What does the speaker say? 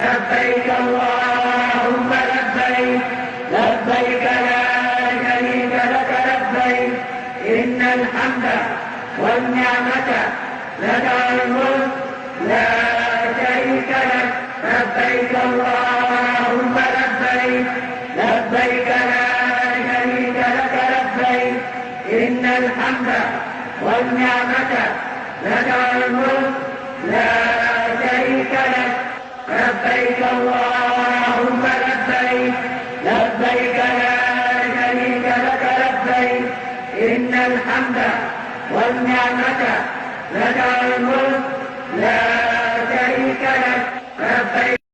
لبيك اللهم لبيك لبيك لا شريك لك لبيك إن الحمد والنعمة لك الملك لا شريك لك لبيك اللهم لبيك لبيك لا شريك لك لبيك إن الحمد والنعمة لك الملك لا شريك لك لبيك اللهم لبيك لبيك لا شريك لك لبيك إن الحمد والنعمة لك الملك لا شريك لك لبيك